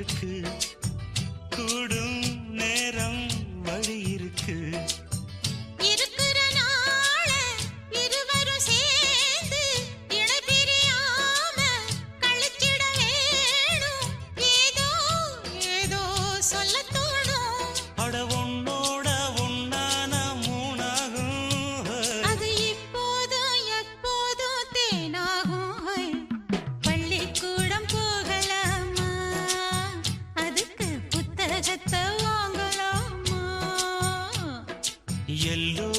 இருக்கு கூடும் நேரம் வழி இருக்கு இருக்கிற நாள இருவரும் சேர்ந்து இணை பிரியாம கழிச்சிட வேணும் ஏதோ ஏதோ சொல்ல தோணும் அட உன்னோட உன்னான மூணாகும் அது இப்போதும் எப்போதும் தேனாகும் பள்ளிக்கூடம் போகலாமா அதுக்கு புத்தகத்தை வாங்கலாமா எல்லோ